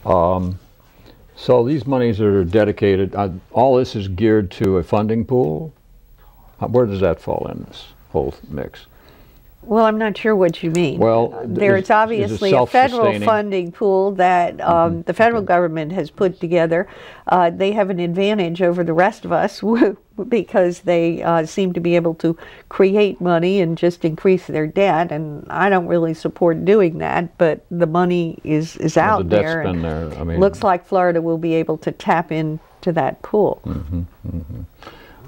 So these monies are dedicated, all this is geared to a funding pool. Where does that fall in this whole mix? Well, I'm not sure what you mean. Well, there's obviously a federal funding pool that the federal government has put together. They have an advantage over the rest of us because they seem to be able to create money and just increase their debt, and I don't really support doing that, but the money is out there. The debt's been there. I mean, looks like Florida will be able to tap into that pool.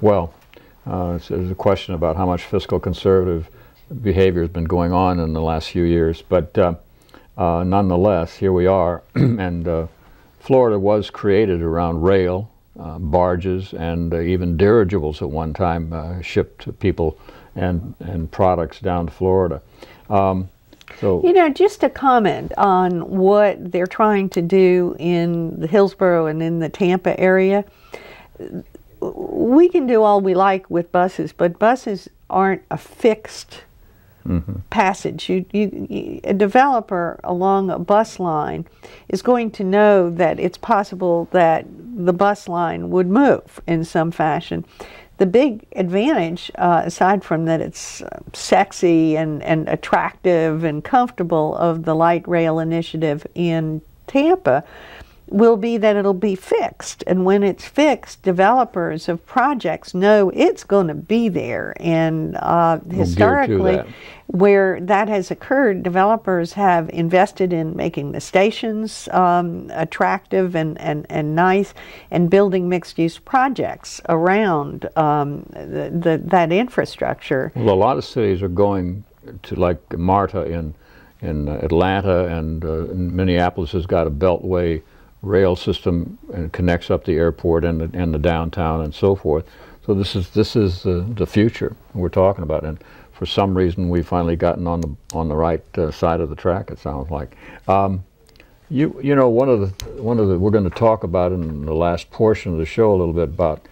Well, so there's a question about how much fiscal conservative behavior has been going on in the last few years, but nonetheless, here we are, and Florida was created around rail, barges, and even dirigibles at one time shipped people and products down to Florida. So, you know, just a comment on what they're trying to do in the Hillsborough and in the Tampa area. We can do all we like with buses, but buses aren't a fixed passage. A developer along a bus line is going to know that it's possible that the bus line would move in some fashion. The big advantage, aside from that it's sexy and attractive and comfortable, of the light rail initiative in Tampa will be that it'll be fixed, and when it's fixed, developers of projects know it's going to be there, and historically where that has occurred, developers have invested in making the stations attractive and nice, and building mixed-use projects around that infrastructure. Well, a lot of cities are going to, like MARTA in Atlanta, and Minneapolis has got a beltway rail system and connects up the airport and the downtown and so forth. So this is the future we're talking about, and for some reason we've finally gotten on the right side of the track, it sounds like. You know, one of the we're going to talk about in the last portion of the show a little bit about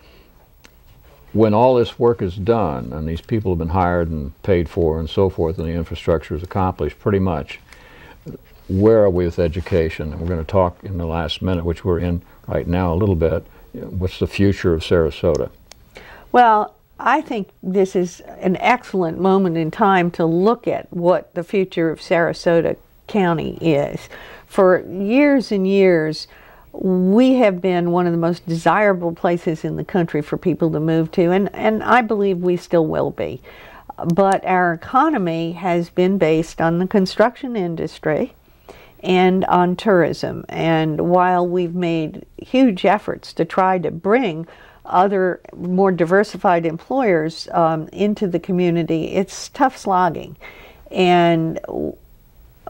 when all this work is done and these people have been hired and paid for and so forth, and the infrastructure is accomplished pretty much. Where are we with education? And we're going to talk in the last minute, which we're in right now a little bit. What's the future of Sarasota? Well, I think this is an excellent moment in time to look at what the future of Sarasota County is. For years and years, we have been one of the most desirable places in the country for people to move to, and I believe we still will be. But our economy has been based on the construction industry and on tourism, and while we've made huge efforts to try to bring other more diversified employers into the community, it's tough slogging, and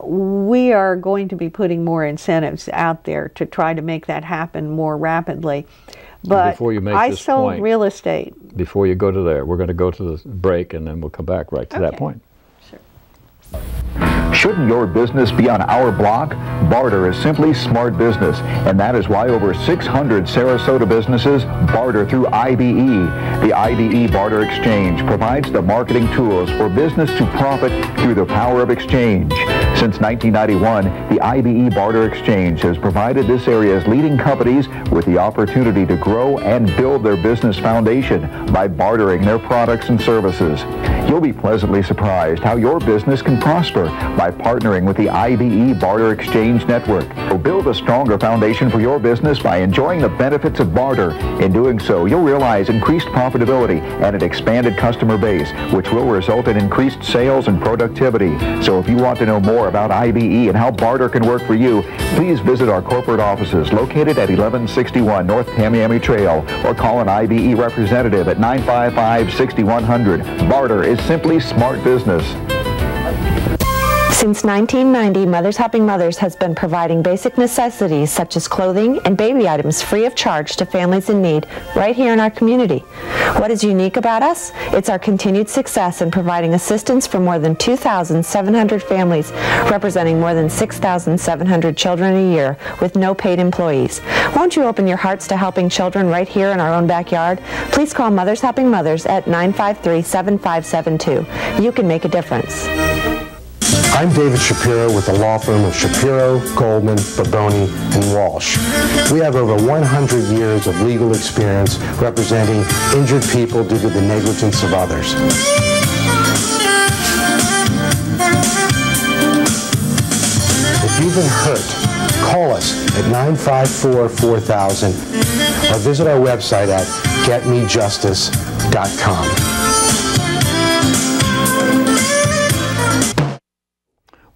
we are going to be putting more incentives out there to try to make that happen more rapidly. But I sold real estate. Before you go to there, we're going to go to the break, and then we'll come back right to that point. Sure. Shouldn't your business be on our block? Barter is simply smart business, and that is why over 600 Sarasota businesses barter through IBE. The IBE Barter Exchange provides the marketing tools for business to profit through the power of exchange. Since 1991, the IBE Barter Exchange has provided this area's leading companies with the opportunity to grow and build their business foundation by bartering their products and services. You'll be pleasantly surprised how your business can prosper by partnering with the IBE Barter Exchange Network. So build a stronger foundation for your business by enjoying the benefits of barter. In doing so, you'll realize increased profitability and an expanded customer base, which will result in increased sales and productivity. So if you want to know more about IBE and how barter can work for you, please visit our corporate offices located at 1161 North Tamiami Trail, or call an IBE representative at 955-6100. Barter is simply smart business. Since 1990, Mothers Helping Mothers has been providing basic necessities such as clothing and baby items free of charge to families in need right here in our community. What is unique about us? It's our continued success in providing assistance for more than 2,700 families, representing more than 6,700 children a year with no paid employees. Won't you open your hearts to helping children right here in our own backyard? Please call Mothers Helping Mothers at 953-7572. You can make a difference. I'm David Shapiro with the law firm of Shapiro, Goldman, Baboni, and Walsh. We have over 100 years of legal experience representing injured people due to the negligence of others. If you've been hurt, call us at 954-4000 or visit our website at getmejustice.com.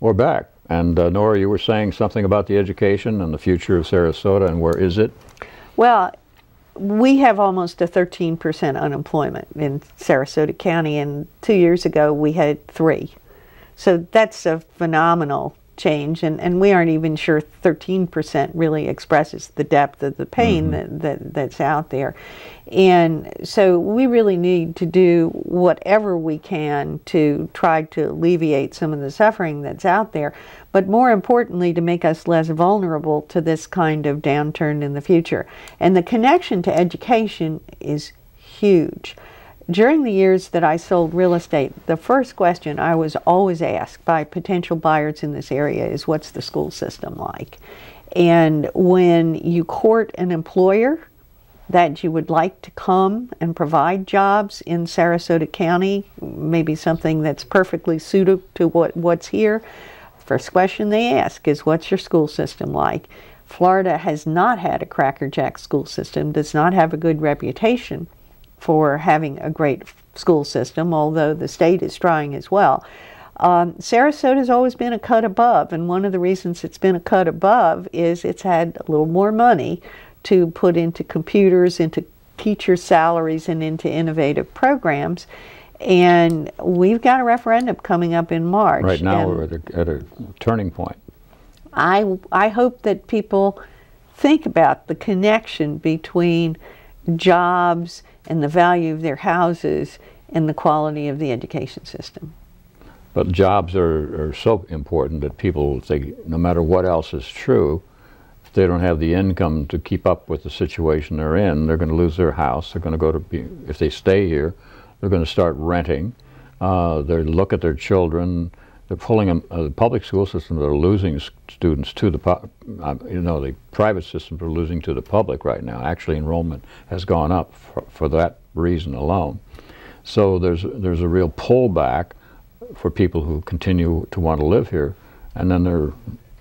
We're back. And Nora, you were saying something about the education and the future of Sarasota, and where is it? Well, we have almost a 13% unemployment in Sarasota County, and 2 years ago we had 3. So that's a phenomenal change, and we aren't even sure 13% really expresses the depth of the pain that's out there. And so we really need to do whatever we can to try to alleviate some of the suffering that's out there, but more importantly to make us less vulnerable to this kind of downturn in the future. And the connection to education is huge. During the years that I sold real estate, the first question I was always asked by potential buyers in this area is, what's the school system like? And when you court an employer that you would like to come and provide jobs in Sarasota County, maybe something that's perfectly suited to what's here, first question they ask is, what's your school system like? Florida has not had a crackerjack school system, does not have a good reputation for having a great school system, although the state is trying as well. Sarasota has always been a cut above, and one of the reasons it's been a cut above is it's had a little more money to put into computers, into teacher salaries, and into innovative programs. And we've got a referendum coming up in March. Right now we're at a turning point. I hope that people think about the connection between jobs and the value of their houses and the quality of the education system. But jobs are so important that people think, no matter what else is true, if they don't have the income to keep up with the situation they're in, they're going to lose their house. They're going to go to, if they stay here, they're going to start renting. They look at their children. They're pulling them, the public school systems are losing students to the, the private systems are losing to the public right now. Actually, enrollment has gone up for that reason alone. So there's a real pullback for people who continue to want to live here, and then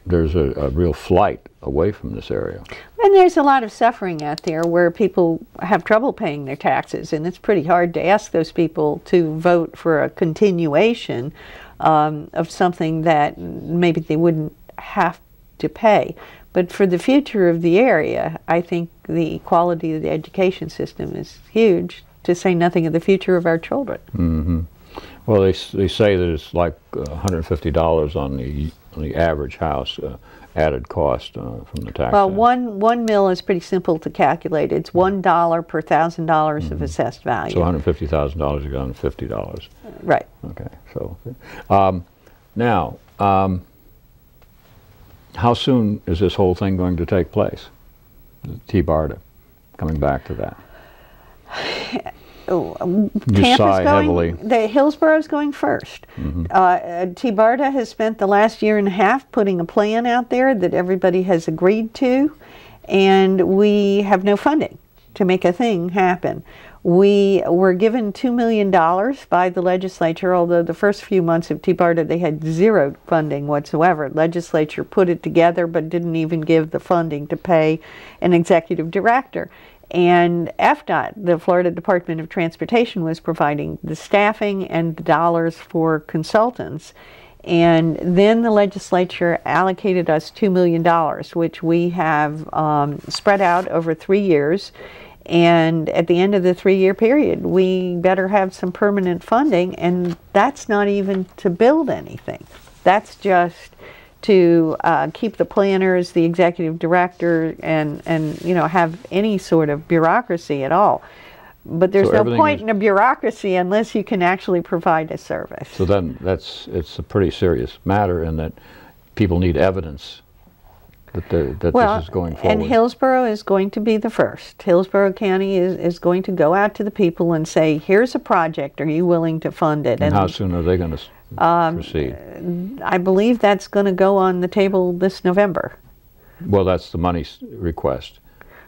there's a real flight away from this area. And there's a lot of suffering out there where people have trouble paying their taxes, and it's pretty hard to ask those people to vote for a continuation of something that maybe they wouldn't have to pay. But for the future of the area, I think the quality of the education system is huge, to say nothing of the future of our children. Mm-hmm. Well, they say that it's like $150 on the average house added cost from the tax. Well, one mill is pretty simple to calculate. It's $1 per $1,000 of assessed value. So $150,000 you got $50. Right. Okay. So now, how soon is this whole thing going to take place? TBARTA, coming back to that. Tampa's going, Hillsboro's going first. TBARTA has spent the last year and a half putting a plan out there that everybody has agreed to, and we have no funding to make a thing happen. We were given $2 million by the legislature, although the first few months of TBARTA they had zero funding whatsoever. Legislature put it together but didn't even give the funding to pay an executive director. And FDOT, the Florida Department of Transportation, was providing the staffing and the dollars for consultants. And then the legislature allocated us $2 million, which we have spread out over 3 years. And at the end of the 3-year period, we better have some permanent funding, and that's not even to build anything. That's just to keep the planners, the executive director, and have any sort of bureaucracy at all. But there's no point in a bureaucracy unless you can actually provide a service. So then it's a pretty serious matter in that people need evidence that this is going forward. And Hillsboro is going to be the first. Hillsboro County is going to go out to the people and say, here's a project, are you willing to fund it? And how soon are they going to proceed? I believe that's going to go on the table this November. Well, that's the money request.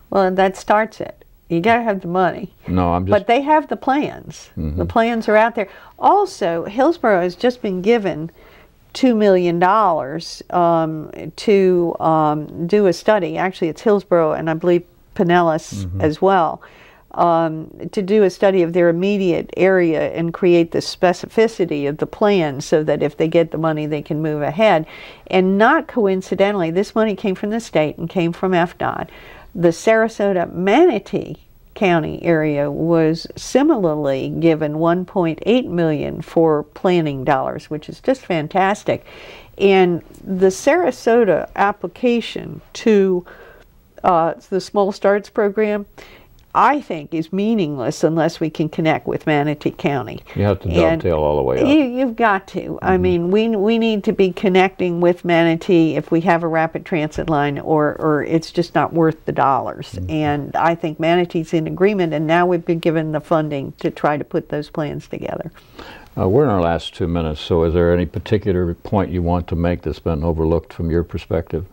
Well, that starts it. You got to have the money. No, I'm just... But they have the plans. The plans are out there. Also, Hillsborough has just been given $2 million to do a study. Actually, it's Hillsborough and I believe Pinellas as well, to do a study of their immediate area and create the specificity of the plan so that if they get the money, they can move ahead. And not coincidentally, this money came from the state and came from FDOT. The Sarasota Manatee County area was similarly given $1.8 million for planning dollars, which is just fantastic. And the Sarasota application to the Small Starts program, I think, is meaningless unless we can connect with Manatee County. You have to dovetail all the way up. You've got to. I mean, we need to be connecting with Manatee if we have a rapid transit line, or it's just not worth the dollars. And I think Manatee's in agreement, and now we've been given the funding to try to put those plans together. We're in our last 2 minutes, so is there any particular point you want to make that's been overlooked from your perspective?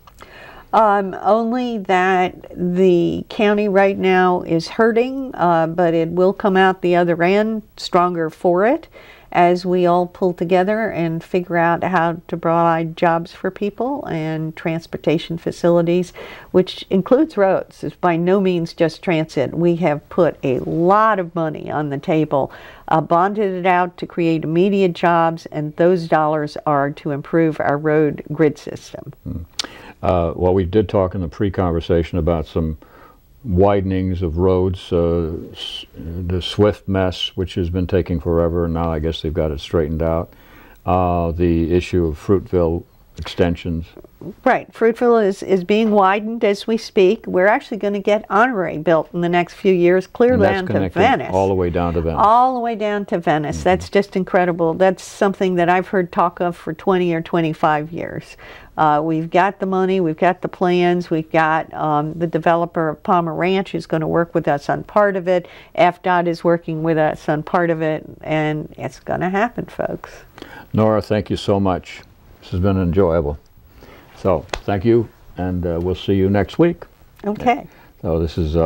Only that the county right now is hurting, but it will come out the other end stronger for it as we all pull together and figure out how to provide jobs for people and transportation facilities, which includes roads. It's by no means just transit. We have put a lot of money on the table, bonded it out to create immediate jobs, and those dollars are to improve our road grid system. Well, we did talk in the pre-conversation about some widenings of roads, the Swift mess, which has been taking forever, and now I guess they've got it straightened out. The issue of Fruitville extensions. Right. Fruitville is being widened as we speak. We're actually going to get Honoré built in the next few years, clear down to Venice. All the way down to Venice. All the way down to Venice. That's just incredible. That's something that I've heard talk of for 20 or 25 years. We've got the money, we've got the plans, we've got the developer of Palmer Ranch who's going to work with us on part of it. FDOT is working with us on part of it, and it's going to happen, folks. Nora, thank you so much. This has been enjoyable. So, thank you, and we'll see you next week. Okay. So this is